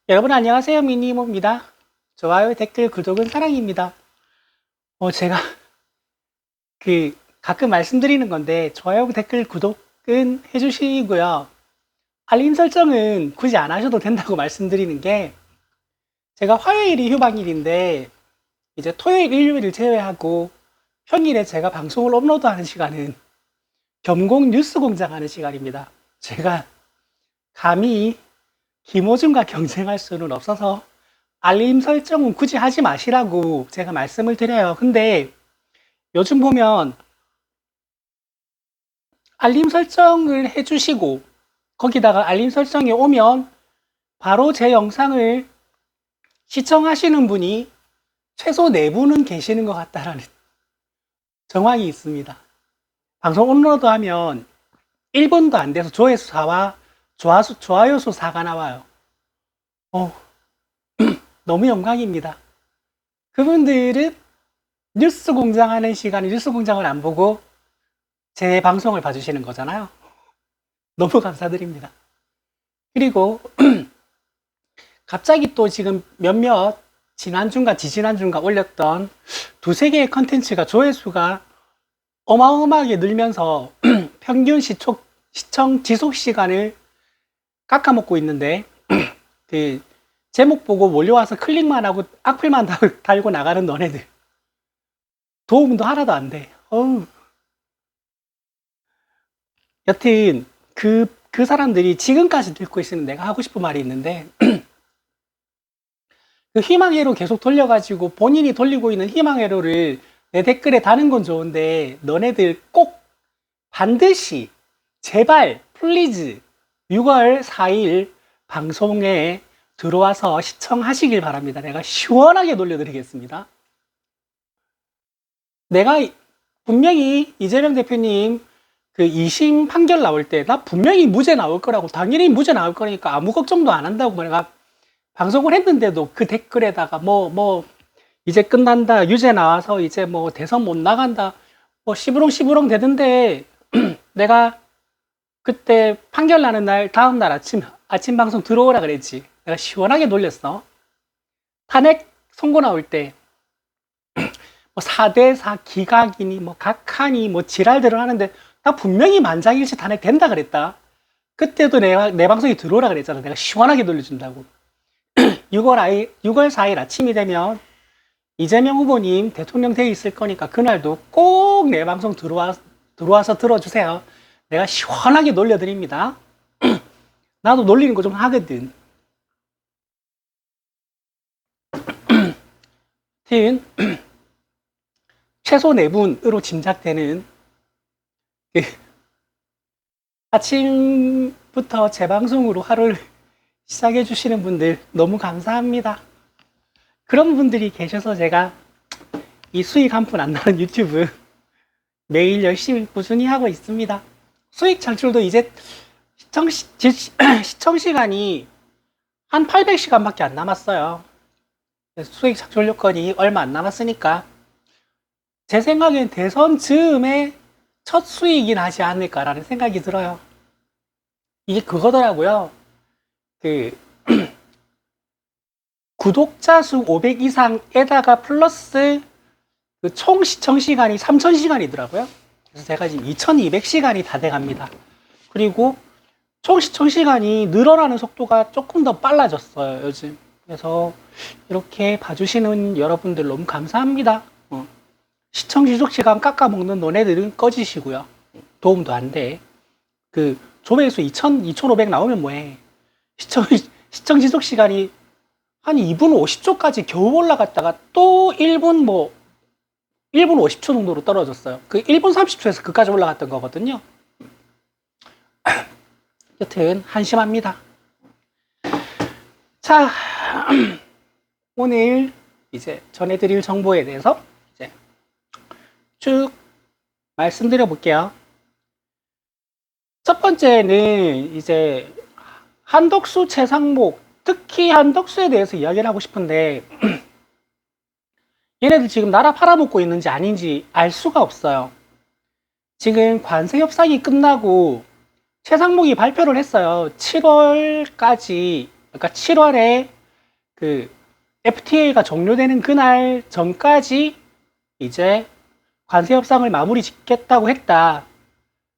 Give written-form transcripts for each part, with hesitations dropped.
여러분 안녕하세요. 미니모입니다. 좋아요, 댓글, 구독은 사랑입니다. 제가 가끔 말씀드리는 건데 좋아요, 댓글, 구독은 해주시고요. 알림 설정은 굳이 안 하셔도 된다고 말씀드리는 게 제가 화요일이 휴방일인데 이제 토요일, 일요일을 제외하고 평일에 제가 방송을 업로드하는 시간은 겸공 뉴스 공장하는 시간입니다. 제가 감히 김호준과 경쟁할 수는 없어서 알림 설정은 굳이 하지 마시라고 제가 말씀을 드려요. 근데 요즘 보면 알림 설정을 해주시고 거기다가 알림 설정이 오면 바로 제 영상을 시청하시는 분이 최소 4분은 계시는 것 같다라는 정황이 있습니다. 방송 업로드 하면 1분도 안 돼서 조회수 4와 좋아요 수 4가 나와요. 너무 영광입니다. 그분들은 뉴스 공장 하는 시간에 뉴스 공장을 안 보고 제 방송을 봐주시는 거잖아요. 너무 감사드립니다. 그리고 갑자기 또 지금 몇몇 지난주인가 지지난주인가 올렸던 두세 개의 컨텐츠가 조회수가 어마어마하게 늘면서 평균 시청 지속 시간을 깎아먹고 있는데 그 제목 보고 몰려와서 클릭만 하고 악플만 달고 나가는 너네들 도움도 하나도 안 돼. 여튼 그 사람들이 지금까지 듣고 있으면 내가 하고 싶은 말이 있는데 그 희망회로 계속 돌려가지고 본인이 돌리고 있는 희망회로를 내 댓글에 다는 건 좋은데 너네들 꼭 반드시 제발 플리즈 6월 4일 방송에 들어와서 시청하시길 바랍니다. 내가 시원하게 돌려드리겠습니다. 내가 분명히 이재명 대표님 그 2심 판결 나올 때 나 분명히 무죄 나올 거라고 당연히 무죄 나올 거니까 아무 걱정도 안 한다고 내가 방송을 했는데도 그 댓글에다가 이제 끝난다 유죄 나와서 이제 대선 못 나간다 시부렁시부렁 되던데 내가 그때 판결 나는 날 다음 날 아침 방송 들어오라 그랬지. 내가 시원하게 돌렸어. 탄핵 선고 나올 때 4대4 기각이니 각하니 지랄들을 하는데 나 분명히 만장일치 탄핵 된다 그랬다. 그때도 내가 내 방송에 들어오라 그랬잖아. 내가 시원하게 돌려준다고. 6월 4일 아침이 되면 이재명 후보님 대통령 돼 있을 거니까 그날도 꼭 내 방송 들어와서 들어주세요. 내가 시원하게 놀려드립니다. 나도 놀리는 거 좀 하거든. 하여튼 최소 4분으로 짐작되는 아침부터 제 방송으로 하루를 시작해 주시는 분들 너무 감사합니다. 그런 분들이 계셔서 제가 이 수익 한 푼 안 나는 유튜브 매일 열심히 꾸준히 하고 있습니다. 수익 창출도 이제 시청 시간이 한 800시간밖에 안 남았어요. 수익 창출 요건이 얼마 안 남았으니까 제 생각엔 대선 즈음에 첫 수익이 나지 않을까라는 생각이 들어요. 이게 그거더라고요. 구독자 수 500 이상에다가 플러스 총 시청 시간이 3000시간이더라고요. 그래서 제가 지금 2200시간이 다 돼갑니다. 그리고 총 시청 시간이 늘어나는 속도가 조금 더 빨라졌어요, 요즘. 그래서 이렇게 봐주시는 여러분들 너무 감사합니다. 시청 지속 시간 깎아먹는 너네들은 꺼지시고요. 도움도 안 돼. 조회수 2500 나오면 뭐해. 시청 지속 시간이 한 2분 50초까지 겨우 올라갔다가 또 1분 50초 정도로 떨어졌어요. 1분 30초에서 그까지 올라갔던 거거든요. 여튼 한심합니다. 자, 오늘 이제 전해드릴 정보에 대해서 이제 쭉 말씀드려 볼게요. 첫 번째는 이제 한덕수, 최상목, 특히 한덕수에 대해서 이야기를 하고 싶은데 얘네들 지금 나라 팔아먹고 있는지 아닌지 알 수가 없어요. 지금 관세 협상이 끝나고 최상목이 발표를 했어요. 7월까지 그러니까 7월에 그 FTA가 종료되는 그날 전까지 이제 관세 협상을 마무리 짓겠다고 했다.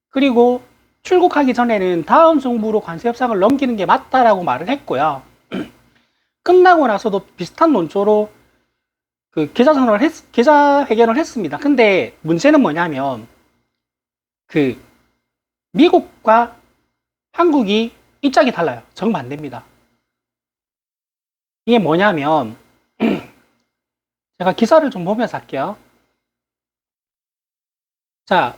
그리고 출국하기 전에는 다음 정부로 관세 협상을 넘기는 게 맞다라고 말을 했고요. 끝나고 나서도 비슷한 논조로 그 기자회견을 했습니다. 근데 문제는 뭐냐면 그 미국과 한국이 입장이 달라요. 정반대입니다. 이게 뭐냐면 제가 기사를 좀 보면서 할게요. 자,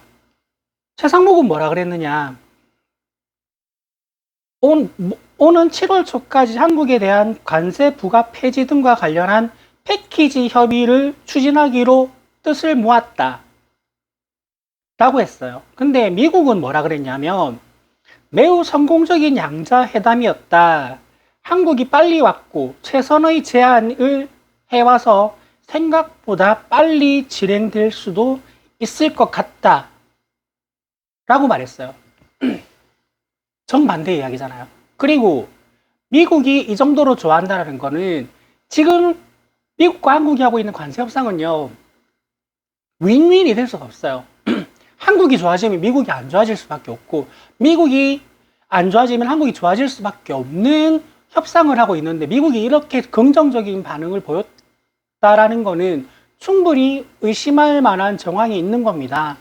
최상목은 뭐라 그랬느냐. 오는 7월 초까지 한국에 대한 관세 부과 폐지 등과 관련한 패키지 협의를 추진하기로 뜻을 모았다. 라고 했어요. 근데 미국은 뭐라 그랬냐면 매우 성공적인 양자 회담이었다. 한국이 빨리 왔고 최선의 제안을 해와서 생각보다 빨리 진행될 수도 있을 것 같다. 라고 말했어요. 정반대 이야기잖아요. 그리고 미국이 이 정도로 좋아한다는 거는 지금 미국과 한국이 하고 있는 관세 협상은요, 윈윈이 될 수가 없어요. 한국이 좋아지면 미국이 안 좋아질 수밖에 없고, 미국이 안 좋아지면 한국이 좋아질 수밖에 없는 협상을 하고 있는데, 미국이 이렇게 긍정적인 반응을 보였다라는 거는 충분히 의심할 만한 정황이 있는 겁니다.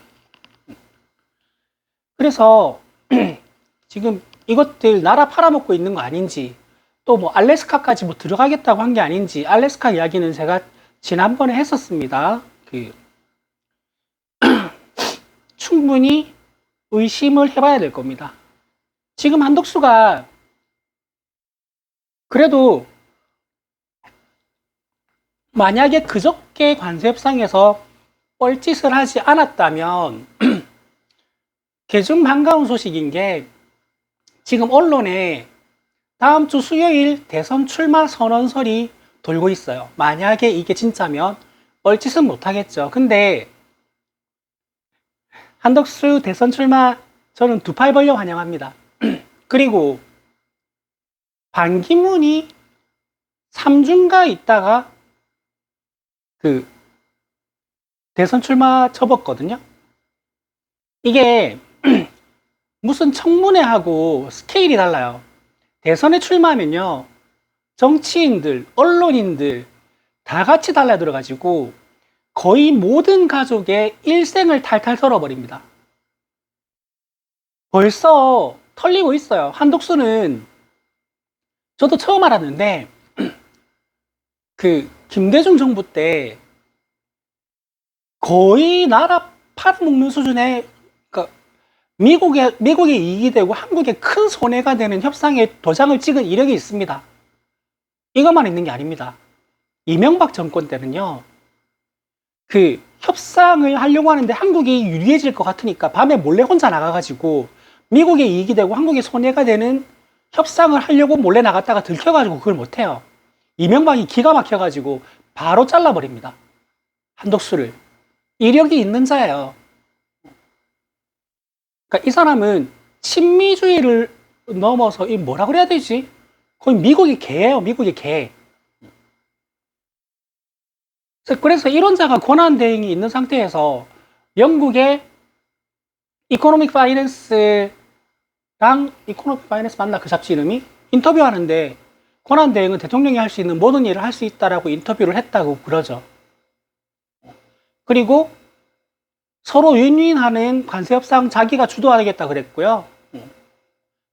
그래서 지금 이것들 나라 팔아먹고 있는 거 아닌지, 또 뭐 알래스카까지 뭐 들어가겠다고 한 게 아닌지, 알래스카 이야기는 제가 지난번에 했었습니다. 충분히 의심을 해봐야 될 겁니다. 지금 한덕수가 그래도 만약에 그저께 관세 협상에서 뻘짓을 하지 않았다면 개좀 반가운 소식인 게 지금 언론에 다음 주 수요일 대선 출마 선언설이 돌고 있어요. 만약에 이게 진짜면 뻘짓은 못하겠죠. 근데 한덕수 대선 출마 저는 두 팔 벌려 환영합니다. 그리고 반기문이 3주인가 있다가 그 대선 출마 접었거든요. 이게 무슨 청문회하고 스케일이 달라요. 대선에 출마하면요, 정치인들, 언론인들 다 같이 달라들어가지고 거의 모든 가족의 일생을 탈탈 털어버립니다. 벌써 털리고 있어요. 한독수는 저도 처음 알았는데 그 김대중 정부 때 거의 나라 팔아먹는 수준의, 그러니까 미국의 이익이 되고 한국에 큰 손해가 되는 협상에 도장을 찍은 이력이 있습니다. 이것만 있는 게 아닙니다. 이명박 정권 때는요, 그 협상을 하려고 하는데 한국이 유리해질 것 같으니까 밤에 몰래 혼자 나가가지고 미국의 이익이 되고 한국의 손해가 되는 협상을 하려고 몰래 나갔다가 들켜가지고 그걸 못해요. 이명박이 기가 막혀가지고 바로 잘라버립니다. 한독수를. 이력이 있는 자예요. 그러니까 이 사람은 친미주의를 넘어서 이 뭐라 그래야 되지? 거의 미국의 개예요. 미국의 개. 그래서 이론자가 권한 대행이 있는 상태에서 영국의 이코노믹 파이낸스 맞나? 그 잡지 이름이? 인터뷰하는데 권한 대행은 대통령이 할 수 있는 모든 일을 할 수 있다라고 인터뷰를 했다고 그러죠. 그리고 서로 윈윈하는 관세 협상 자기가 주도하겠다 그랬고요.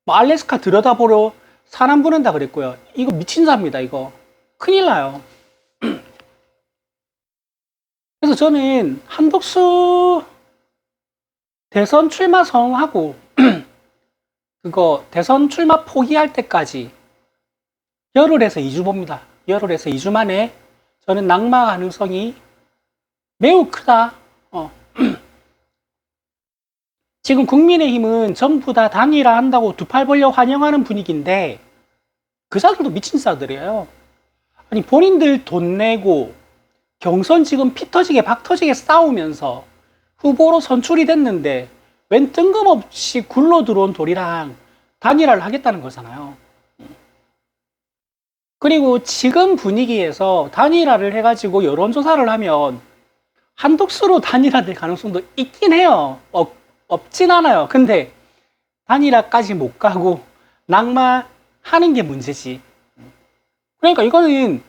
뭐 알래스카 들여다보러 사람 보낸다 그랬고요. 이거 미친 자입니다. 이거 큰일 나요. 그래서 저는 한덕수 대선 출마 선언하고 그거 대선 출마 포기할 때까지 열흘에서 2주 봅니다. 열흘에서 2주 만에 저는 낙마 가능성이 매우 크다. 지금 국민의힘은 전부 다 단일화한다고 두 팔 벌려 환영하는 분위기인데 그 자들도 미친 자들이에요. 아니 본인들 돈 내고 경선 지금 피 터지게 박 터지게 싸우면서 후보로 선출이 됐는데 웬 뜬금없이 굴러 들어온 돌이랑 단일화를 하겠다는 거잖아요. 그리고 지금 분위기에서 단일화를 해가지고 여론조사를 하면 한독수로 단일화될 가능성도 있긴 해요. 없진 않아요. 근데 단일화까지 못 가고 낙마하는 게 문제지. 그러니까 이거는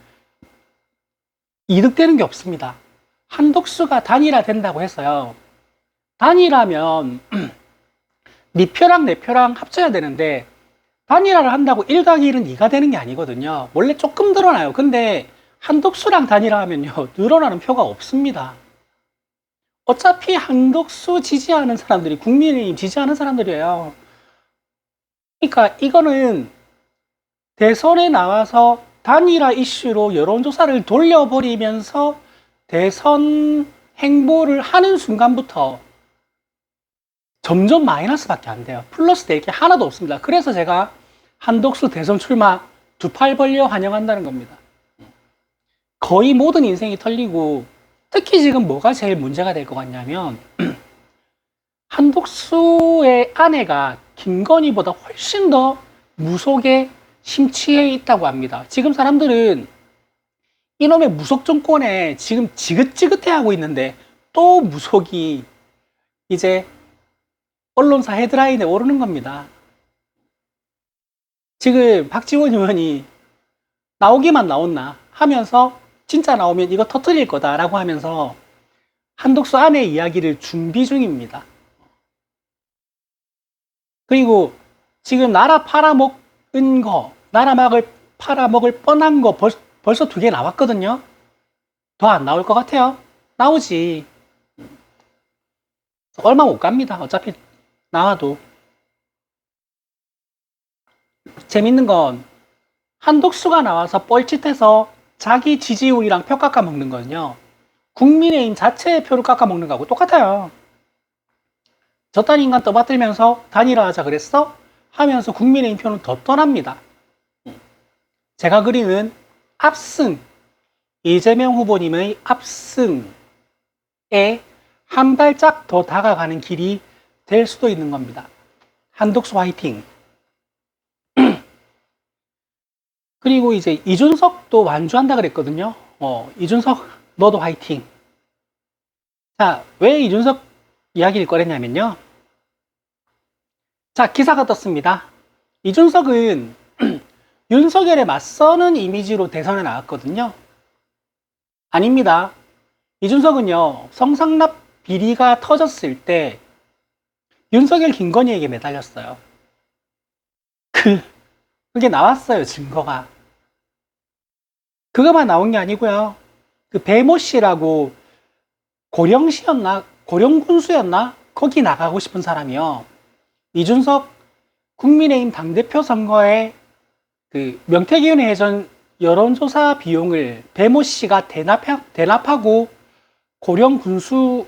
이득되는 게 없습니다. 한독수가 단일화 된다고 했어요. 단일화면 네 표랑 내 표랑 합쳐야 되는데 단일화를 한다고 1+1은 2가 되는 게 아니거든요. 원래 조금 늘어나요. 근데 한독수랑 단일화하면요 늘어나는 표가 없습니다. 어차피 한독수 지지하는 사람들이 국민의힘 지지하는 사람들이에요. 그러니까 이거는 대선에 나와서 단일화 이슈로 여론조사를 돌려버리면서 대선 행보를 하는 순간부터 점점 마이너스밖에 안 돼요. 플러스 될 게 하나도 없습니다. 그래서 제가 한독수 대선 출마 두 팔 벌려 환영한다는 겁니다. 거의 모든 인생이 털리고 특히 지금 뭐가 제일 문제가 될 것 같냐면 한독수의 아내가 김건희보다 훨씬 더 무속에 심취해 있다고 합니다. 지금 사람들은 이놈의 무속 정권에 지금 지긋지긋해하고 있는데 또 무속이 이제 언론사 헤드라인에 오르는 겁니다. 지금 박지원 의원이 나오기만 나왔나 하면서 진짜 나오면 이거 터뜨릴 거다라고 하면서 한독수 아내 이야기를 준비 중입니다. 그리고 지금 나라 팔아먹은 거, 나라막을 팔아먹을 뻔한 거 벌써 2개 나왔거든요. 더 안 나올 것 같아요. 나오지. 얼마 못 갑니다. 어차피 나와도. 재밌는 건 한독수가 나와서 뻘짓해서 자기 지지율이랑 표 깎아먹는 거는요. 국민의힘 자체의 표를 깎아먹는 거하고 똑같아요. 저딴 인간 떠받들면서 단일화하자 그랬어? 하면서 국민의힘 표는 더 떠납니다. 제가 그리는 압승, 이재명 후보님의 압승에 한 발짝 더 다가가는 길이 될 수도 있는 겁니다. 한독수 화이팅! 그리고 이제 이준석도 완주한다 그랬거든요. 이준석 너도 화이팅! 자, 왜 이준석 이야기를 꺼냈냐면요. 자, 기사가 떴습니다. 이준석은 윤석열에 맞서는 이미지로 대선에 나왔거든요. 아닙니다. 이준석은요, 성상납 비리가 터졌을 때 윤석열 김건희에게 매달렸어요. 그게 나왔어요, 증거가. 그거만 나온 게 아니고요. 그 배모 씨라고 고령시였나? 고령군수였나? 거기 나가고 싶은 사람이요. 이준석 국민의힘 당대표 선거에 그 명태균 회전 여론조사 비용을 배모 씨가 대납하고 고령군수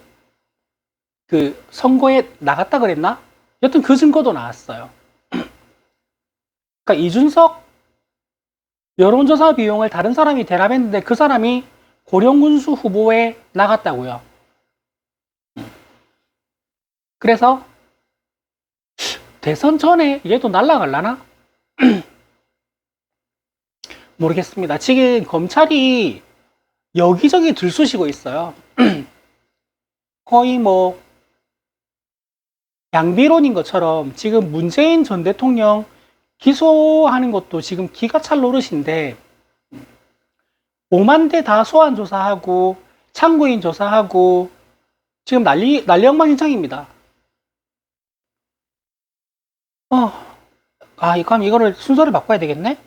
그 선거에 나갔다 그랬나? 여튼 그 증거도 나왔어요. 그러니까 이준석 여론조사 비용을 다른 사람이 대납했는데 그 사람이 고령군수 후보에 나갔다고요. 그래서 대선 전에 얘도 날라갈라나? 모르겠습니다. 지금 검찰이 여기저기 들쑤시고 있어요. 거의 뭐 양비론인 것처럼 지금 문재인 전 대통령 기소하는 것도 지금 기가 찰 노릇인데 5만 대 다 소환 조사하고 참고인 조사하고 지금 난리 엉망진창입니다. 그럼 이거를 순서를 바꿔야 되겠네?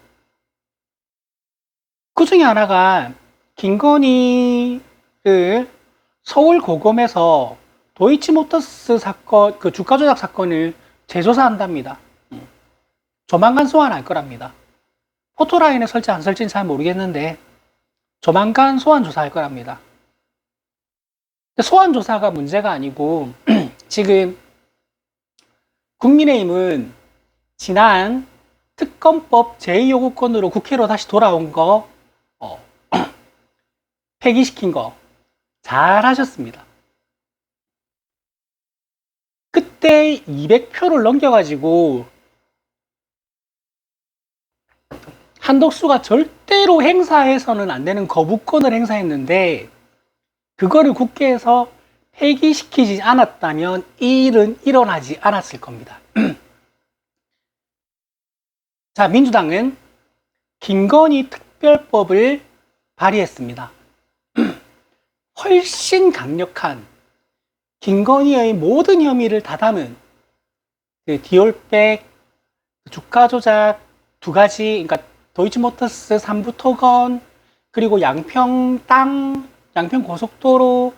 그 중에 하나가 김건희를 서울 고검에서 도이치모터스 사건, 그 주가 조작 사건을 재조사한답니다. 조만간 소환할 거랍니다. 포토라인에 설치 안 설치는 잘 모르겠는데 조만간 소환 조사할 거랍니다. 소환 조사가 문제가 아니고 지금 국민의힘은 지난 특검법 제2요구권으로 국회로 다시 돌아온 거 폐기시킨 거 잘 하셨습니다. 그때 200표를 넘겨가지고 한덕수가 절대로 행사해서는 안 되는 거부권을 행사했는데 그거를 국회에서 폐기시키지 않았다면 이 일은 일어나지 않았을 겁니다. 자, 민주당은 김건희 특별법을 발의했습니다. 훨씬 강력한 김건희의 모든 혐의를 다 담은 디올백, 주가 조작 두 가지, 그러니까 도이치모터스 3부 토건, 그리고 양평 땅, 양평 고속도로,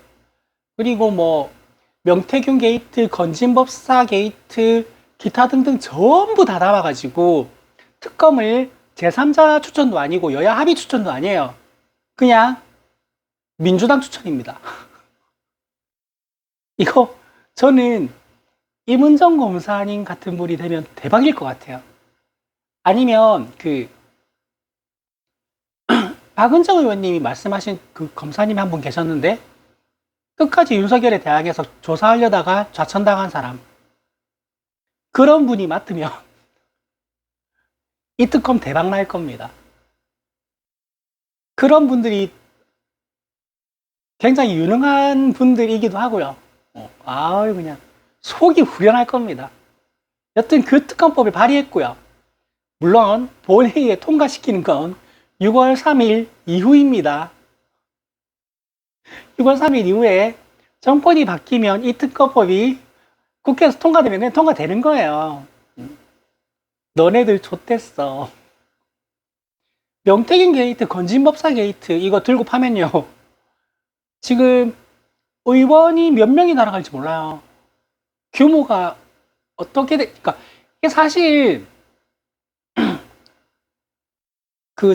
그리고 뭐 명태균 게이트, 건진법사 게이트, 기타 등등 전부 다 담아가지고 특검을 제3자 추천도 아니고 여야 합의 추천도 아니에요. 그냥 민주당 추천입니다. 이거 저는 임은정 검사님 같은 분이 되면 대박일 것 같아요. 아니면 박은정 의원님이 말씀하신 그 검사님이 한 분 계셨는데 끝까지 윤석열의 대학에서 조사하려다가 좌천당한 사람, 그런 분이 맡으면 이 특검 대박 날 겁니다. 그런 분들이 굉장히 유능한 분들이기도 하고요. 그냥 속이 후련할 겁니다. 여튼 그 특검법을 발의했고요. 물론 본회의에 통과시키는 건 6월 3일 이후입니다. 6월 3일 이후에 정권이 바뀌면 이 특검법이 국회에서 통과되면 통과되는 거예요. 너네들 좆됐어. 명태균 게이트, 건진법사 게이트 이거 들고 파면요. 지금 의원이 몇 명이 날아갈지 몰라요. 규모가 어떻게 그러니까 이게 사실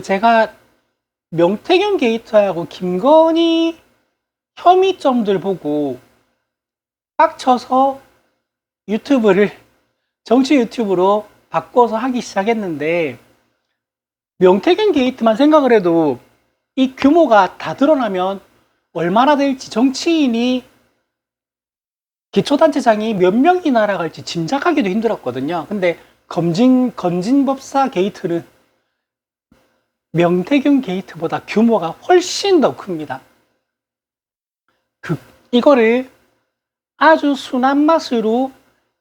제가 명태균 게이트하고 김건희 혐의점들 보고 빡쳐서 유튜브를 정치 유튜브로 바꿔서 하기 시작했는데, 명태균 게이트만 생각을 해도 이 규모가 다 드러나면 얼마나 될지, 정치인이 기초단체장이 몇 명이 날아갈지 짐작하기도 힘들었거든요. 근데 건진법사 게이트는 명태균 게이트보다 규모가 훨씬 더 큽니다. 이거를 아주 순한 맛으로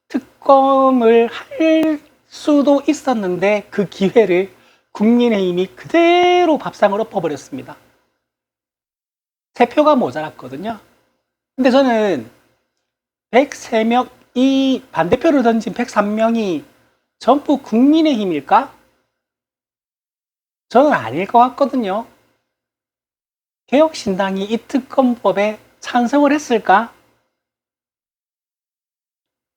특검을 할 수도 있었는데 그 기회를 국민의힘이 그대로 밥상을 엎어버렸습니다. 3표가 모자랐거든요. 근데 저는 103명, 이 반대표를 던진 103명이 전부 국민의힘일까? 저는 아닐 것 같거든요. 개혁신당이 이 특검법에 찬성을 했을까?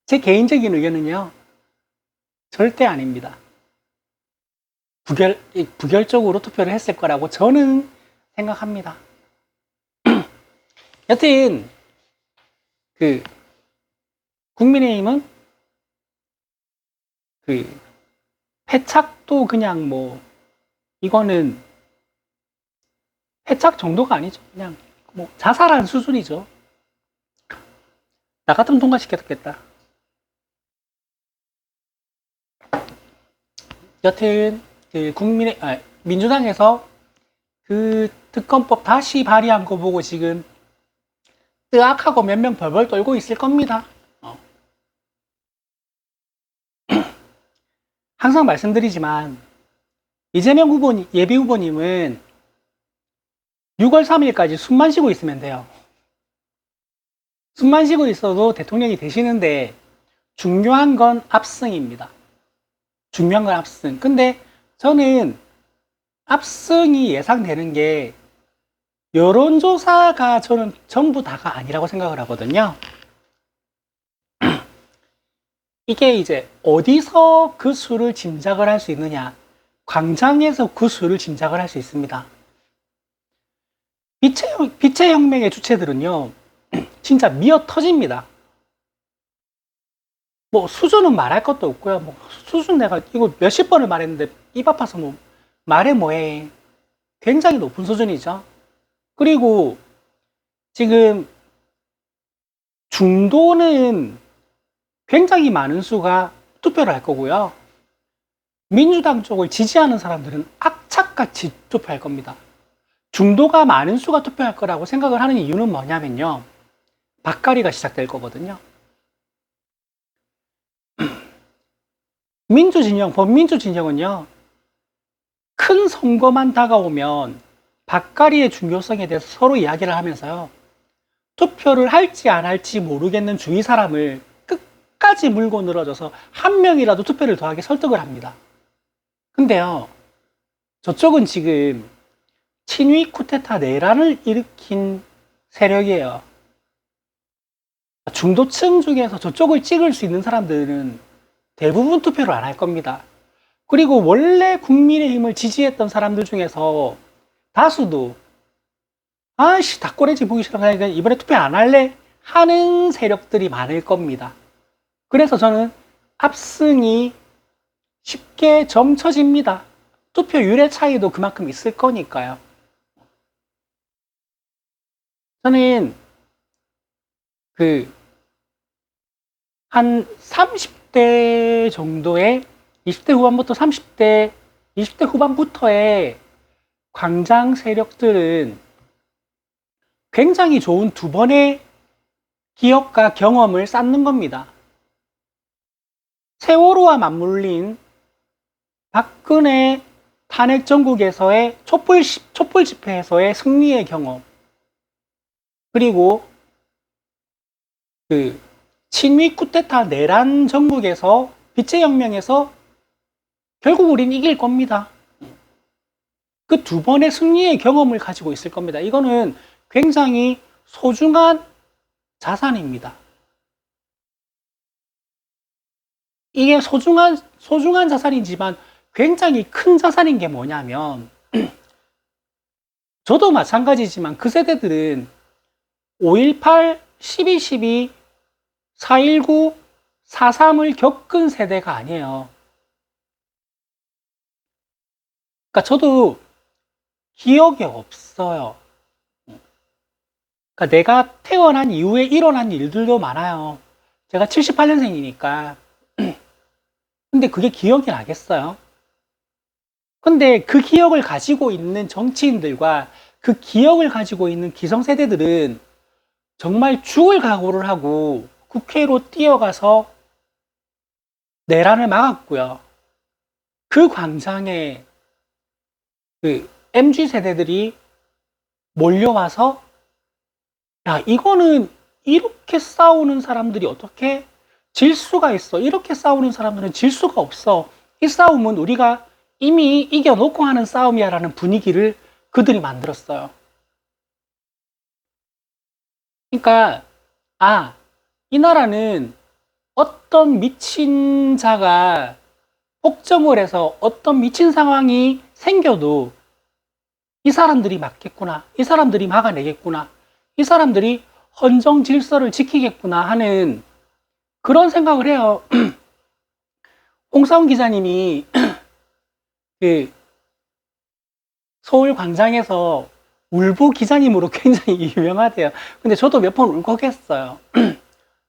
제 개인적인 의견은요, 절대 아닙니다. 부결적으로 투표를 했을 거라고 저는 생각합니다. 여튼 국민의힘은 패착도 그냥 뭐 이거는 패착 정도가 아니죠. 그냥 뭐 자살한 수준이죠. 나 같으면 통과시켰겠다. 여튼 민주당에서 그 특검법 다시 발의한 거 보고 지금 뜨악하고 몇 명 벌벌 떨고 있을 겁니다. 항상 말씀드리지만 이재명 예비 후보님은 6월 3일까지 숨만 쉬고 있으면 돼요. 숨만 쉬고 있어도 대통령이 되시는데 중요한 건 압승입니다. 중요한 건 압승. 근데 저는 압승이 예상되는 게 여론조사가 저는 전부 다가 아니라고 생각을 하거든요. 이게 이제 어디서 그 수를 짐작을 할 수 있느냐? 광장에서 그 수를 짐작을 할 수 있습니다. 빛의 혁명의 주체들은요, 진짜 미어 터집니다. 뭐 수준은 말할 것도 없고요. 뭐 수준 내가 이거 몇십 번을 말했는데 입 아파서 뭐 말해 뭐해. 굉장히 높은 수준이죠. 그리고 지금 중도는 굉장히 많은 수가 투표를 할 거고요. 민주당 쪽을 지지하는 사람들은 똑같이 투표할 겁니다. 중도가 많은 수가 투표할 거라고 생각을 하는 이유는 뭐냐면요. 박갈이가 시작될 거거든요. 민주진영, 범민주진영은요. 큰 선거만 다가오면 박갈이의 중요성에 대해서 서로 이야기를 하면서요. 투표를 할지 안 할지 모르겠는 주위 사람을 끝까지 물고 늘어져서 한 명이라도 투표를 더하게 설득을 합니다. 근데요. 저쪽은 지금 친위 쿠데타 내란을 일으킨 세력이에요. 중도층 중에서 저쪽을 찍을 수 있는 사람들은 대부분 투표를 안 할 겁니다. 그리고 원래 국민의힘을 지지했던 사람들 중에서 다수도 아씨 닭꼬레지 보기 싫어가니까 이번에 투표 안 할래 하는 세력들이 많을 겁니다. 그래서 저는 압승이 쉽게 점쳐집니다. 투표율의 차이도 그만큼 있을 거니까요. 저는 한 30대 정도의 20대 후반부터 30대, 20대 후반부터의 광장 세력들은 굉장히 좋은 두 번의 기억과 경험을 쌓는 겁니다. 세월호와 맞물린 박근혜 탄핵 전국에서의 촛불 집회에서의 승리의 경험, 그리고 친위 쿠데타 내란 전국에서 빛의 혁명에서 결국 우린 이길 겁니다. 그 두 번의 승리의 경험을 가지고 있을 겁니다. 이거는 굉장히 소중한 자산입니다. 이게 소중한 자산이지만 굉장히 큰 자산인 게 뭐냐면, 저도 마찬가지지만 그 세대들은 5.18, 12.12, 4.19, 4.3을 겪은 세대가 아니에요. 그러니까 저도 기억이 없어요. 그러니까 내가 태어난 이후에 일어난 일들도 많아요. 제가 78년생이니까. 근데 그게 기억이 나겠어요? 근데 그 기억을 가지고 있는 정치인들과 그 기억을 가지고 있는 기성세대들은 정말 죽을 각오를 하고 국회로 뛰어가서 내란을 막았고요. 그 광장에 MZ 세대들이 몰려와서 야, 이거는 이렇게 싸우는 사람들이 어떻게 질 수가 있어? 이렇게 싸우는 사람들은 질 수가 없어. 이 싸움은 우리가 이미 이겨놓고 하는 싸움이야 라는 분위기를 그들이 만들었어요. 그러니까 이 나라는 어떤 미친 자가 폭정을 해서 어떤 미친 상황이 생겨도 이 사람들이 막겠구나, 이 사람들이 막아내겠구나, 이 사람들이 헌정 질서를 지키겠구나 하는 그런 생각을 해요. 홍사훈 기자님이 서울 광장에서 울보 기자님으로 굉장히 유명하대요. 근데 저도 몇 번 울컥했어요.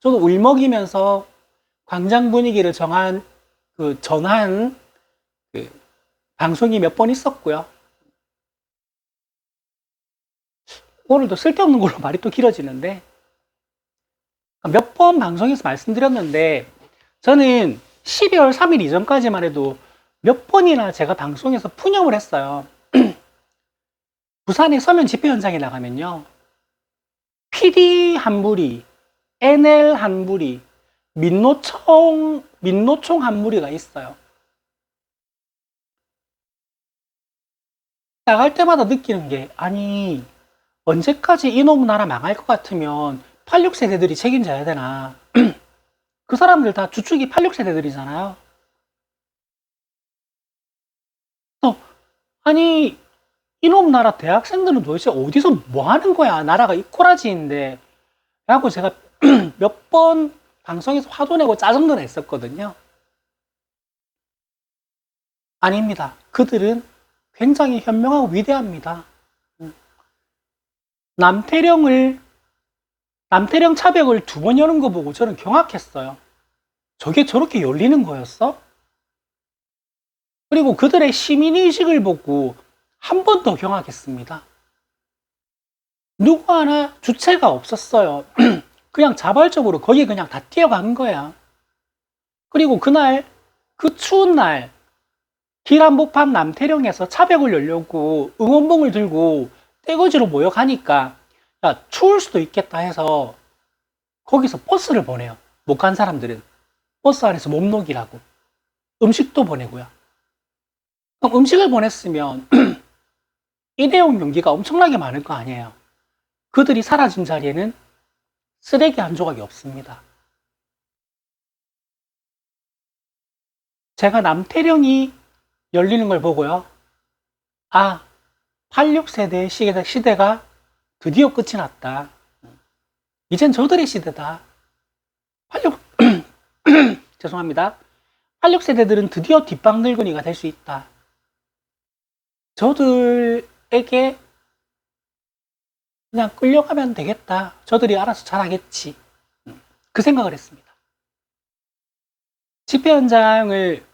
저도 울먹이면서 광장 분위기를 전한 방송이 몇 번 있었고요. 오늘도 쓸데없는 걸로 말이 또 길어지는데, 몇 번 방송에서 말씀드렸는데, 저는 12월 3일 이전까지만 해도 몇 번이나 제가 방송에서 푸념을 했어요. 부산의 서면 집회 현장에 나가면요, PD 한 무리, NL 한 무리, 민노총 한 무리가 있어요. 나갈 때마다 느끼는 게, 아니 언제까지 이놈 나라 망할 것 같으면 86세대들이 책임져야 되나. 그 사람들 다 주축이 86세대들이잖아요. 아니 이놈 나라 대학생들은 도대체 어디서 뭐 하는 거야, 나라가 이 꼬라지인데 라고 제가 몇 번 방송에서 화도 내고 짜증도 냈었거든요. 아닙니다. 그들은 굉장히 현명하고 위대합니다. 남태령 차벽을 두 번 여는 거 보고 저는 경악했어요. 저게 저렇게 열리는 거였어? 그리고 그들의 시민의식을 보고 한 번 더 경악했습니다. 누구 하나 주체가 없었어요. 그냥 자발적으로 거기에 그냥 다 뛰어간 거야. 그리고 그날, 그 추운 날, 길 한복판 남태령에서 차벽을 열려고 응원봉을 들고 떼거지로 모여가니까, 야, 추울 수도 있겠다 해서 거기서 버스를 보내요. 못 간 사람들은. 버스 안에서 목록이라고. 음식도 보내고요. 그럼 음식을 보냈으면 일회용 용기가 엄청나게 많을 거 아니에요. 그들이 사라진 자리에는 쓰레기 한 조각이 없습니다. 제가 남태령이 열리는 걸 보고요. 아, 86세대의 시대가 드디어 끝이 났다. 이젠 저들의 시대다. 86, 죄송합니다. 86세대들은 드디어 뒷방 늙은이가 될 수 있다. 저들에게 그냥 끌려가면 되겠다. 저들이 알아서 잘하겠지. 그 생각을 했습니다. 집회 현장을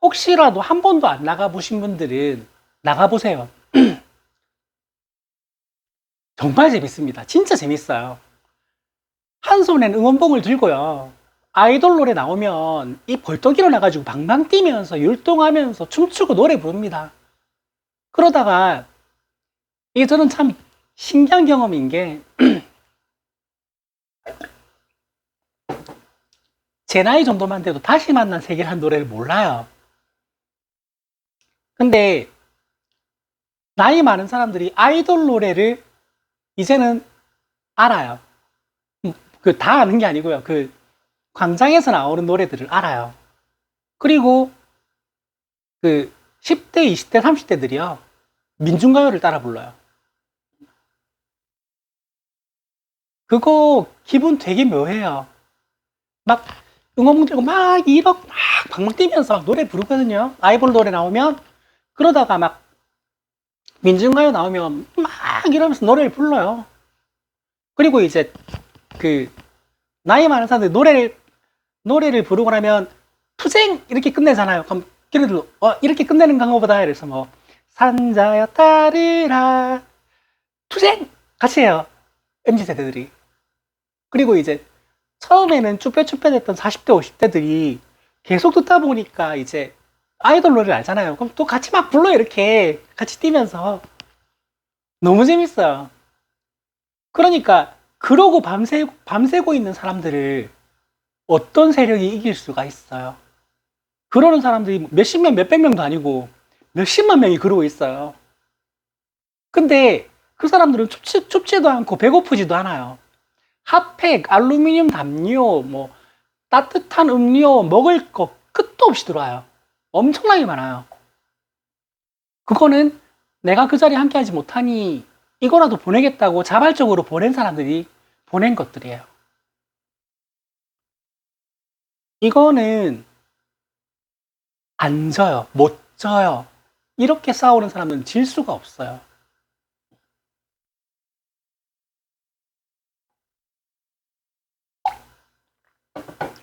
혹시라도 한 번도 안 나가보신 분들은 나가보세요. 정말 재밌습니다. 진짜 재밌어요. 한 손엔 응원봉을 들고요. 아이돌 노래 나오면 이 벌떡 일어나가지고 방방 뛰면서 율동하면서 춤추고 노래 부릅니다. 그러다가 이게 저는 참 신기한 경험인 게 제 나이 정도만 돼도 다시 만난 세계라는 노래를 몰라요. 근데 나이 많은 사람들이 아이돌 노래를 이제는 알아요. 그 다 아는 게 아니고요. 그 광장에서 나오는 노래들을 알아요. 그리고 그 10대, 20대, 30대들이요. 민중가요를 따라 불러요. 그거 기분 되게 묘해요. 막 응원봉 들고 막 이렇게 막 방방 뛰면서 막 노래 부르거든요. 아이돌 노래 나오면. 그러다가 막 민중가요 나오면 막 이러면서 노래를 불러요. 그리고 이제 그 나이 많은 사람들이 노래를 부르고 나면 투쟁 이렇게 끝내잖아요. 그럼 걔네들도 이렇게 끝내는 강호보다 이래서 뭐 산자여 따르라 투쟁 같이 해요. MZ세대들이. 그리고 이제 처음에는 쭈뼛쭈뼛 했던 40대 50대들이 계속 듣다 보니까 이제 아이돌 노래를 알잖아요. 그럼 또 같이 막 불러요. 이렇게 같이 뛰면서 너무 재밌어요. 그러니까 그러고 밤새고 있는 사람들을 어떤 세력이 이길 수가 있어요? 그러는 사람들이 몇십 명, 몇백 명도 아니고 몇십만 명이 그러고 있어요. 근데 그 사람들은 춥지도 않고 배고프지도 않아요. 핫팩, 알루미늄 담요, 뭐 따뜻한 음료, 먹을 거 끝도 없이 들어와요. 엄청나게 많아요. 그거는 내가 그 자리에 함께하지 못하니 이거라도 보내겠다고 자발적으로 보낸 사람들이 보낸 것들이에요. 이거는 안 져요. 못 져요. 이렇게 싸우는 사람은 질 수가 없어요.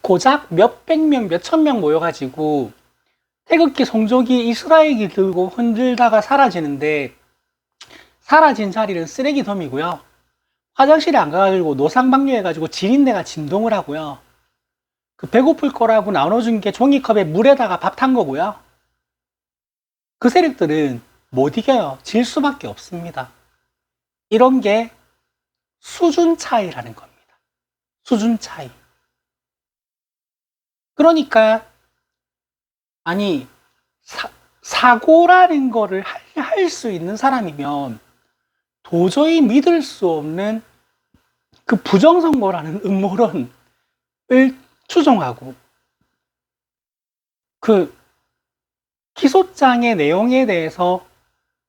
고작 몇백 명, 몇천 명 모여가지고 태극기, 성조기, 이스라엘기 들고 흔들다가 사라지는데 사라진 자리는 쓰레기 덤이고요. 화장실에 안 가가지고 노상방뇨해가지고 지린내가 진동을 하고요. 그 배고플 거라고 나눠준 게 종이컵에 물에다가 밥 탄 거고요. 그 세력들은 못 이겨요. 질 수밖에 없습니다. 이런 게 수준 차이라는 겁니다. 수준 차이. 그러니까 아니 사고라는 거를 할 수 있는 사람이면 도저히 믿을 수 없는 그 부정선거라는 음모론을 추종하고 그 기소장의 내용에 대해서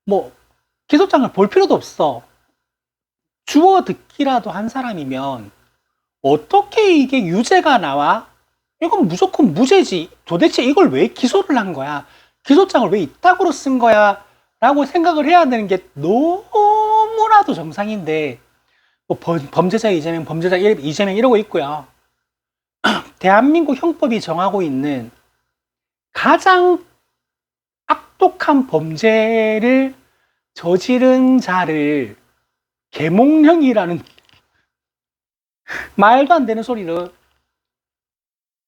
뭐 기소장을 볼 필요도 없어. 주워 듣기라도 한 사람이면 어떻게 이게 유죄가 나와? 이건 무조건 무죄지. 도대체 이걸 왜 기소를 한 거야? 기소장을 왜 이따구로 쓴 거야? 라고 생각을 해야 되는 게 너무나도 정상인데 뭐 범죄자 이재명, 범죄자 이재명 이러고 있고요. 대한민국 형법이 정하고 있는 가장 악독한 범죄를 저지른 자를 계몽령이라는 말도 안 되는 소리를.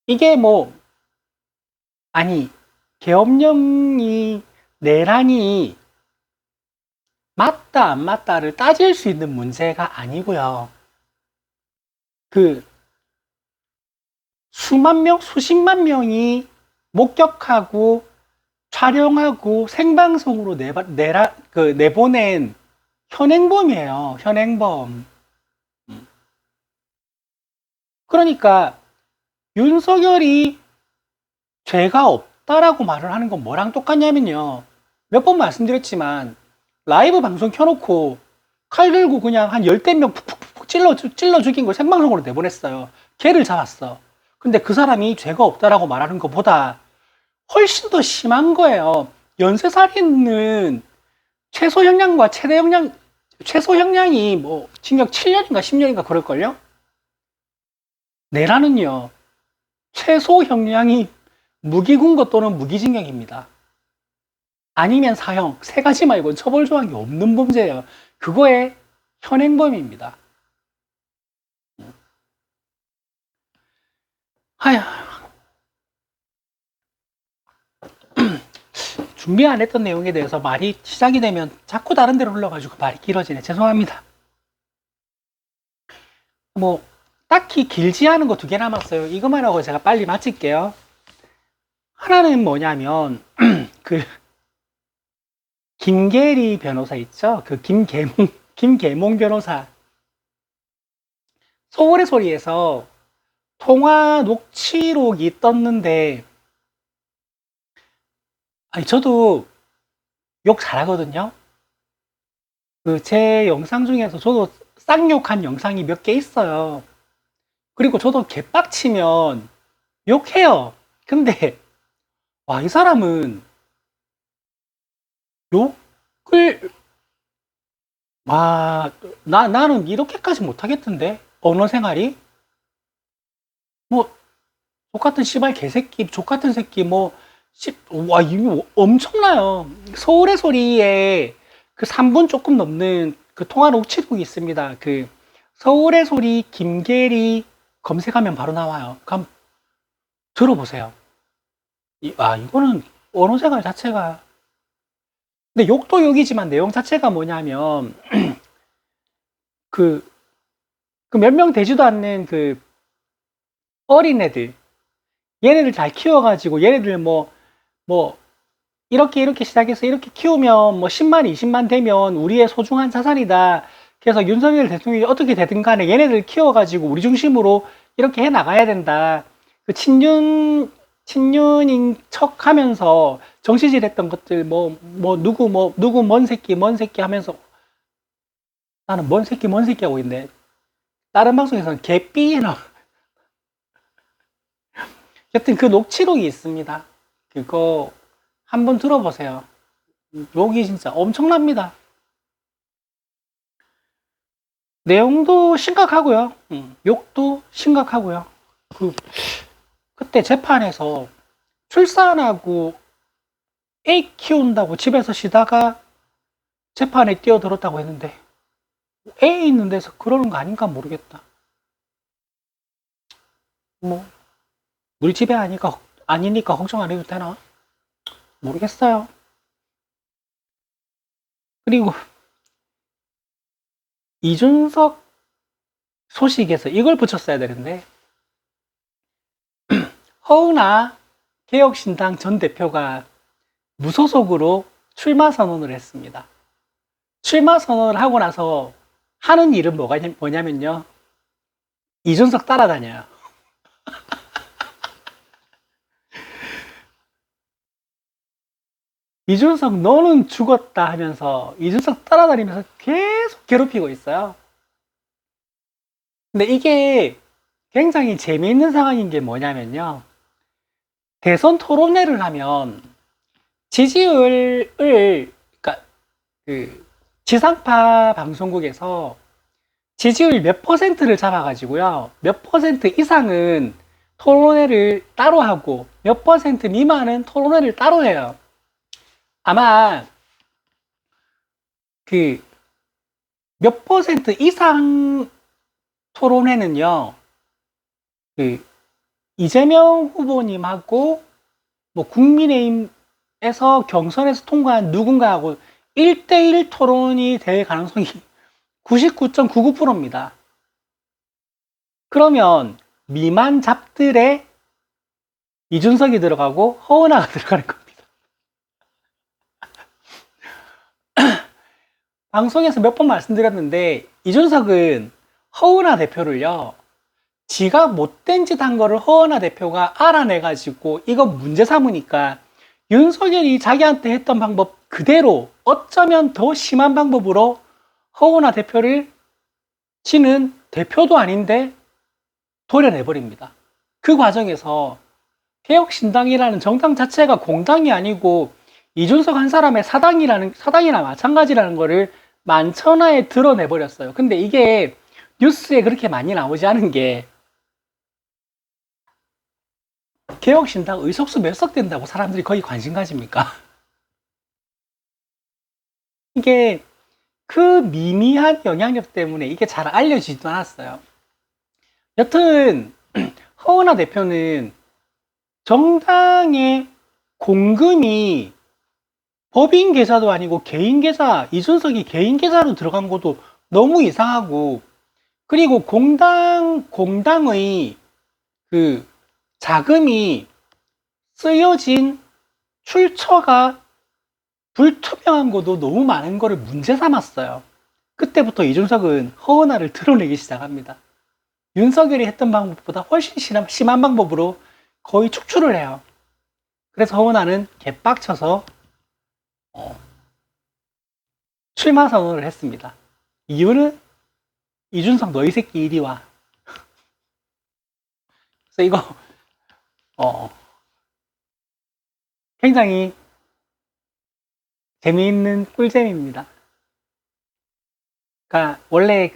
이게 뭐, 아니, 계엄령이 내란이 맞다 안 맞다를 따질 수 있는 문제가 아니고요. 그 수만 명, 수십만 명이 목격하고 촬영하고 생방송으로 내보낸 현행범이에요. 현행범. 그러니까 윤석열이 죄가 없다라고 말을 하는 건 뭐랑 똑같냐면요. 몇 번 말씀드렸지만 라이브 방송 켜놓고 칼 들고 그냥 한 열댓 명 푹푹푹 찔러 죽인 걸 생방송으로 내보냈어요. 걔를 잡았어. 근데 그 사람이 죄가 없다라고 말하는 것보다 훨씬 더 심한 거예요. 연쇄살인은 최소 형량이 뭐 징역 7년인가 10년인가 그럴걸요? 내라는요, 최소 형량이 무기군고 또는 무기징역입니다. 아니면 사형, 세 가지 말고는 처벌 조항이 없는 범죄예요. 그거의 현행범입니다. 하야, 준비 안 했던 내용에 대해서 말이 시작이 되면 자꾸 다른 데로 흘러가지고 말이 길어지네. 죄송합니다. 뭐 딱히 길지 않은 거 두 개 남았어요. 이것만 하고 제가 빨리 마칠게요. 하나는 뭐냐면 그 김계리 변호사 있죠? 그 김계몽 변호사. 서울의 소리에서 통화 녹취록이 떴는데, 아니, 저도 욕 잘하거든요? 그 제 영상 중에서 저도 쌍욕한 영상이 몇 개 있어요. 그리고 저도 개빡치면 욕해요. 근데, 와, 이 사람은 욕을, 와, 나는 이렇게까지 못하겠던데? 언어 생활이? 뭐, 족같은 씨발 개새끼, 족같은 새끼, 뭐, 와, 이거 엄청나요. 서울의 소리에 그 3분 조금 넘는 그 통화 녹취록이 있습니다. 그 서울의 소리 김계리 검색하면 바로 나와요. 그럼 들어보세요. 이거는 언어 생활 자체가. 근데 욕도 욕이지만 내용 자체가 뭐냐면, 그 몇 명 되지도 않는 그 어린애들, 얘네들 잘 키워가지고 얘네들 뭐 이렇게 시작해서 이렇게 키우면 뭐 10만, 20만 되면 우리의 소중한 자산이다. 그래서 윤석열 대통령이 어떻게 되든 간에 얘네들 키워가지고 우리 중심으로 이렇게 해 나가야 된다. 그 친윤인 척 하면서 정치질 했던 것들, 누구 뭔 새끼 하면서 나는 뭔 새끼 하고 있네. 다른 방송에서는 개삐 나. 여튼 그 녹취록이 있습니다. 그거 한번 들어보세요. 욕이 진짜 엄청납니다. 내용도 심각하고요. 욕도 심각하고요. 그때 재판에서 출산하고 애 키운다고 집에서 쉬다가 재판에 뛰어들었다고 했는데 애 있는 데서 그러는 거 아닌가 모르겠다. 뭐 우리 집에 아니니까 걱정 안 해도 되나? 모르겠어요. 그리고 이준석 소식에서 이걸 붙였어야 되는데, 허은하 개혁신당 전 대표가 무소속으로 출마 선언을 했습니다. 출마 선언을 하고 나서 하는 일은 뭐냐면요, 이준석 따라다녀요. 이준석 너는 죽었다 하면서 이준석 따라다니면서 계속 괴롭히고 있어요. 근데 이게 굉장히 재미있는 상황인 게 뭐냐면요, 대선 토론회를 하면 지지율을, 그러니까 그 지상파 방송국에서 지지율 몇 퍼센트를 잡아가지고요, 몇 퍼센트 이상은 토론회를 따로 하고 몇 퍼센트 미만은 토론회를 따로 해요. 아마 그 몇 퍼센트 이상 토론회는요, 그 이재명 후보님하고 뭐 국민의힘에서 경선에서 통과한 누군가하고 1대1 토론이 될 가능성이 99.99%입니다. 그러면 미만 잡들에 이준석이 들어가고 허은하가 들어가는 겁니다. 방송에서 몇 번 말씀드렸는데 이준석은 허은하 대표를요, 지가 못된 짓 한 거를 허은하 대표가 알아내가지고 이거 문제 삼으니까 윤석열이 자기한테 했던 방법 그대로 어쩌면 더 심한 방법으로 허은하 대표를 지는 대표도 아닌데 도려내버립니다. 그 과정에서 개혁신당이라는 정당 자체가 공당이 아니고 이준석 한 사람의 사당이나 마찬가지라는 거를 만천하에 드러내버렸어요. 근데 이게 뉴스에 그렇게 많이 나오지 않은 게 개혁신당 의석수 몇 석 된다고 사람들이 거의 관심 가집니까? 이게 그 미미한 영향력 때문에 이게 잘 알려지지도 않았어요. 여튼 허은하 대표는 정당의 공금이 법인 계좌도 아니고 개인 계좌, 이준석이 개인 계좌로 들어간 것도 너무 이상하고, 그리고 공당의 그 자금이 쓰여진 출처가 불투명한 것도 너무 많은 거를 문제 삼았어요. 그때부터 이준석은 허은하를 드러내기 시작합니다. 윤석열이 했던 방법보다 훨씬 심한 방법으로 거의 축출을 해요. 그래서 허은하는 개빡쳐서 출마 선언을 했습니다. 이유는 이준석 너희 새끼 이리 와. 그래서 이거 굉장히 재미있는 꿀잼입니다. 그러니까 원래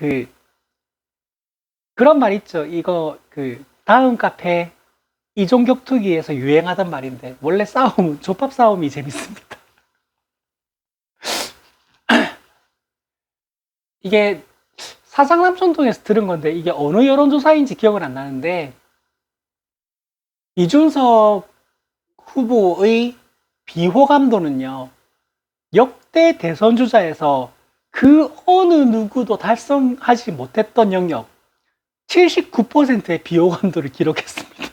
그런 말 있죠. 이거 다음 카페 이종격투기에서 유행하던 말인데 원래 싸움은 족밥 싸움이 재밌습니다. 이게 사장남촌동에서 들은 건데 이게 어느 여론조사인지 기억은 안 나는데 이준석 후보의 비호감도는요, 역대 대선 주자에서 그 어느 누구도 달성하지 못했던 영역 79%의 비호감도를 기록했습니다.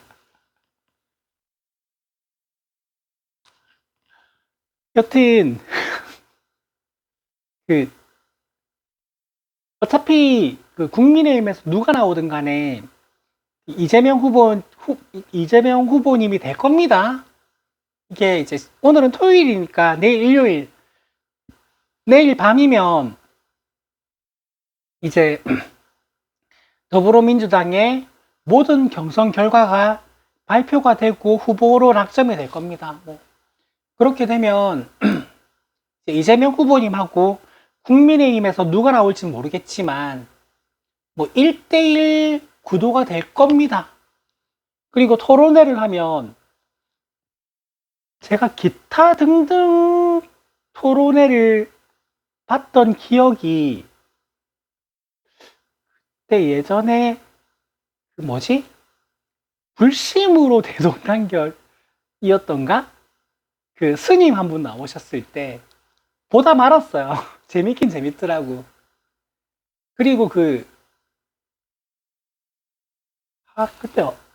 여튼 어차피 국민의힘에서 누가 나오든 간에 이재명 후보님이 될 겁니다. 이게 이제 오늘은 토요일이니까 내일 일요일, 내일 밤이면 이제 더불어민주당의 모든 경선 결과가 발표가 되고 후보로 낙점이 될 겁니다. 뭐 그렇게 되면 이재명 후보님하고 국민의힘에서 누가 나올지는 모르겠지만 뭐 1대1 구도가 될 겁니다. 그리고 토론회를 하면 제가 기타 등등 토론회를 봤던 기억이 그때 예전에 불심으로 대동단결이었던가? 스님 한 분 나오셨을 때 보다 말았어요. 재밌긴 재밌더라고. 그리고 그때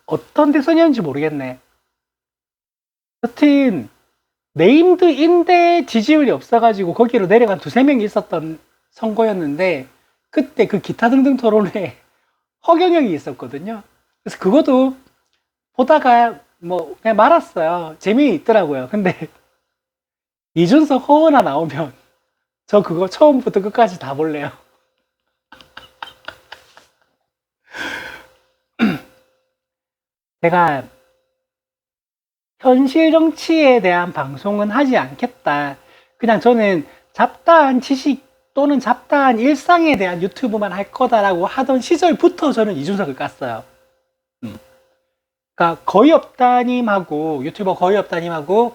어떤 대선이었는지 모르겠네. 여튼 네임드인데 지지율이 없어가지고 거기로 내려간 두세 명이 있었던 선거였는데 그때 기타 등등 토론회에 허경영이 있었거든요. 그래서 그것도 보다가 뭐 그냥 말았어요. 재미있더라고요. 근데 이준석 허은하 나오면 저 그거 처음부터 끝까지 다 볼래요. 제가 현실 정치에 대한 방송은 하지 않겠다. 그냥 저는 잡다한 지식 또는 잡다한 일상에 대한 유튜브만 할 거다라고 하던 시절부터 저는 이준석을 깠어요. 그러니까 거의 없다님하고 유튜버 거의 없다님하고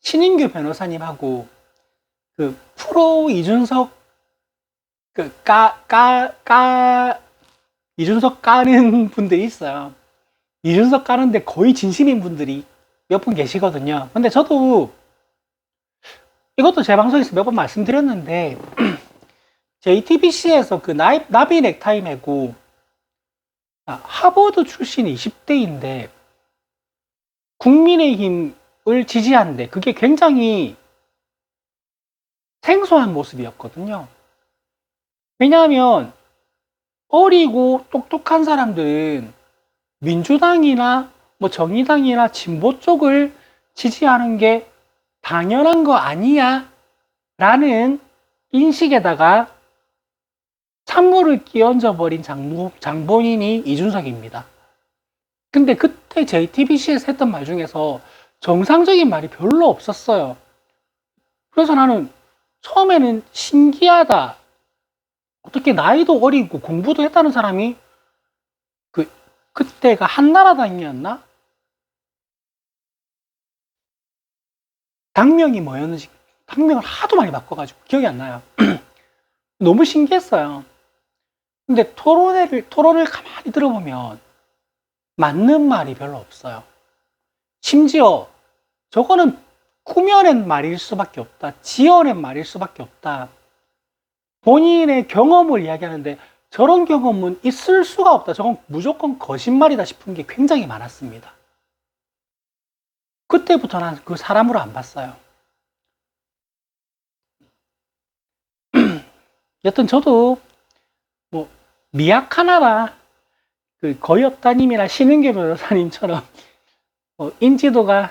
신인규 변호사님하고 그 프로 이준석 이준석 까는 분들이 있어요. 이준석 까는데 거의 진심인 분들이 몇 분 계시거든요. 근데 저도 이것도 제 방송에서 몇 번 말씀드렸는데 JTBC에서 그 나비 넥타이 메고 하버드 출신 20대인데 국민의힘을 지지하는데 그게 굉장히 생소한 모습이었거든요. 왜냐하면 어리고 똑똑한 사람들은 민주당이나 뭐 정의당이나 진보 쪽을 지지하는 게 당연한 거 아니야? 라는 인식에다가 찬물을 끼얹어 버린 장본인이 이준석입니다. 근데 그때 JTBC에서 했던 말 중에서 정상적인 말이 별로 없었어요. 그래서 나는 처음에는 신기하다. 어떻게 나이도 어리고 공부도 했다는 사람이 그때가 한나라당이었나? 당명이 뭐였는지 당명을 하도 많이 바꿔가지고 기억이 안 나요. 너무 신기했어요. 근데 토론을 가만히 들어보면 맞는 말이 별로 없어요. 심지어 저거는 꾸며낸 말일 수밖에 없다. 지어낸 말일 수밖에 없다. 본인의 경험을 이야기하는데 저런 경험은 있을 수가 없다. 저건 무조건 거짓말이다 싶은 게 굉장히 많았습니다. 그때부터 난 그 사람으로 안 봤어요. 여튼 저도 뭐 미약 하나라 그 거역따님이나 신은교 변호사님처럼 인지도가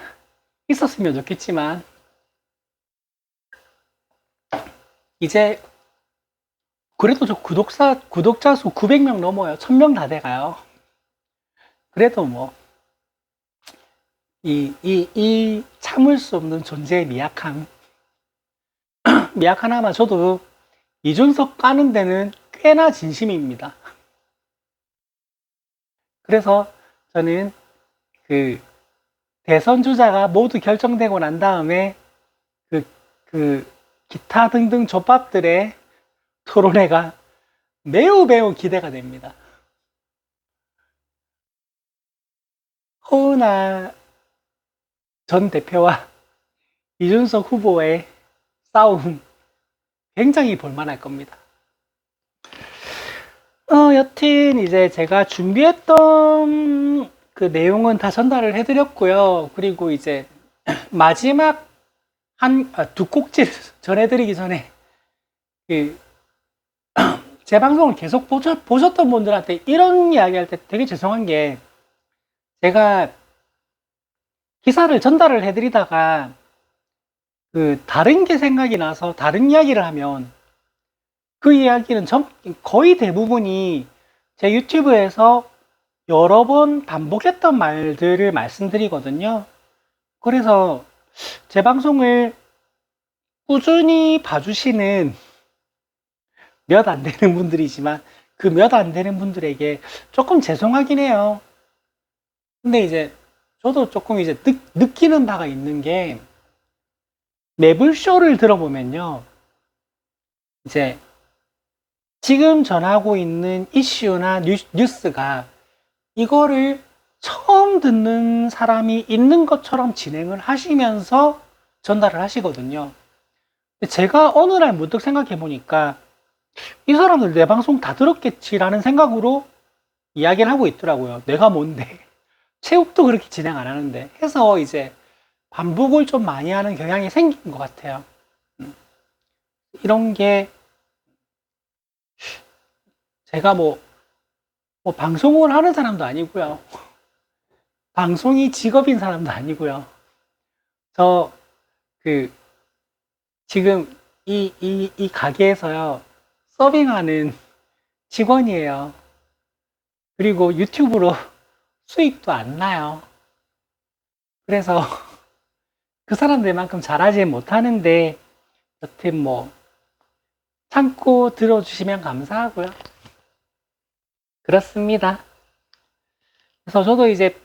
있었으면 좋겠지만 이제 그래도 저 구독자 수 900명 넘어요. 1000명 다 돼가요. 그래도 뭐 이 참을 수 없는 존재의 미약함 미약 하나만 저도 이준석 까는 데는 꽤나 진심입니다. 그래서 저는 그 대선 주자가 모두 결정되고 난 다음에 그 기타 등등 족밥들의 토론회가 매우 기대가 됩니다. 허은하 전 대표와 이준석 후보의 싸움 굉장히 볼만할 겁니다. 여튼 이제 제가 준비했던 그 내용은 다 전달을 해드렸고요. 그리고 이제 마지막 두 꼭지를 전해드리기 전에 제 방송을 계속 보셨던 분들한테 이런 이야기 할 때 되게 죄송한 게 제가 기사를 전달을 해드리다가 다른 게 생각이 나서 다른 이야기를 하면 그 이야기는 거의 대부분이 제 유튜브에서 여러 번 반복했던 말들을 말씀드리거든요. 그래서 제 방송을 꾸준히 봐주시는 몇 안 되는 분들이지만 그 몇 안 되는 분들에게 조금 죄송하긴 해요. 근데 이제 저도 조금 이제 느끼는 바가 있는 게 매불쇼를 들어보면요. 이제 지금 전하고 있는 이슈나 뉴스가 이거를 처음 듣는 사람이 있는 것처럼 진행을 하시면서 전달을 하시거든요. 제가 어느 날 문득 생각해 보니까 이 사람들 내 방송 다 들었겠지라는 생각으로 이야기를 하고 있더라고요. 내가 뭔데. 체육도 그렇게 진행 안 하는데. 해서 이제 반복을 좀 많이 하는 경향이 생긴 것 같아요. 이런 게 제가 뭐 방송을 하는 사람도 아니고요. 방송이 직업인 사람도 아니고요. 저 지금 이 가게에서요. 서빙하는 직원이에요. 그리고 유튜브로 수익도 안 나요. 그래서 그 사람들만큼 잘하지 못하는데 여튼 뭐 참고 들어주시면 감사하고요. 그렇습니다. 그래서 저도 이제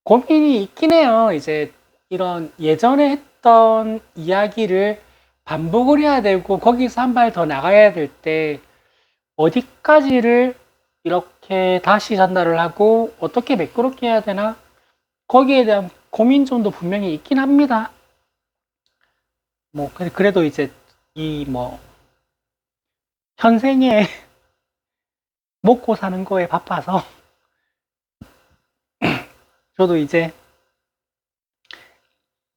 고민이 있긴 해요. 이제 이런 예전에 했던 이야기를 반복을 해야 되고 거기서 한 발 더 나가야 될 때 어디까지를 이렇게 다시 전달을 하고 어떻게 매끄럽게 해야 되나 거기에 대한 고민점도 분명히 있긴 합니다. 뭐 그래도 이제 이 뭐 현생에 먹고 사는 거에 바빠서 저도 이제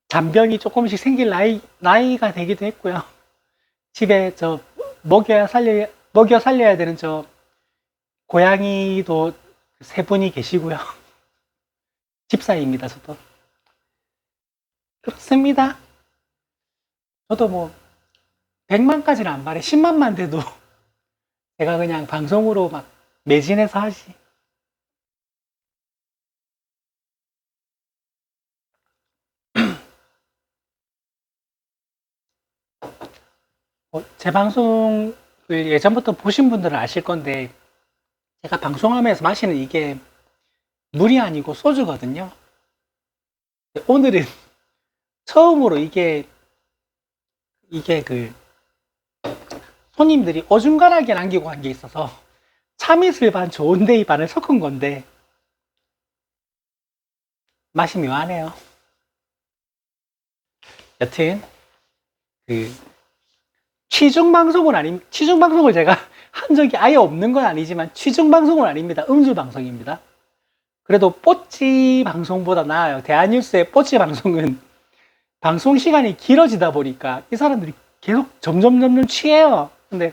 잔병이 조금씩 생길 나이가 되기도 했고요. 집에 저 먹여 살려야 되는 저 고양이도 세 분이 계시고요. 집사입니다, 저도. 그렇습니다. 저도 뭐 100만까지는 안 바래. 10만만 돼도 제가 그냥 방송으로 막 매진해서 하지. 제 방송을 예전부터 보신 분들은 아실 건데 제가 방송하면서 마시는 이게 물이 아니고 소주거든요. 오늘은 처음으로 이게 그 손님들이 어중간하게 남기고 간 게 있어서 참이슬 반 좋은데이 반을 섞은 건데 맛이 묘하네요. 여튼 그 취중 방송을 제가 한 적이 아예 없는 건 아니지만 취중 방송은 아닙니다. 음주 방송입니다. 그래도 뽀찌 방송보다 나아요. 대한뉴스의 뽀찌 방송은 방송 시간이 길어지다 보니까 이 사람들이 계속 점점 취해요. 근데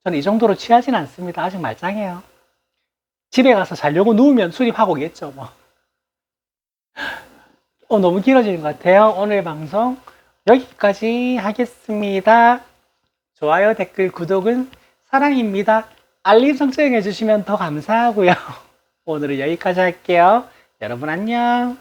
저는 이 정도로 취하진 않습니다. 아직 말짱해요. 집에 가서 자려고 누우면 수립하고 오겠죠, 뭐. 너무 길어지는 것 같아요. 오늘 방송 여기까지 하겠습니다. 좋아요, 댓글, 구독은 사랑입니다. 알림 설정해 주시면 더 감사하고요. 오늘은 여기까지 할게요. 여러분 안녕.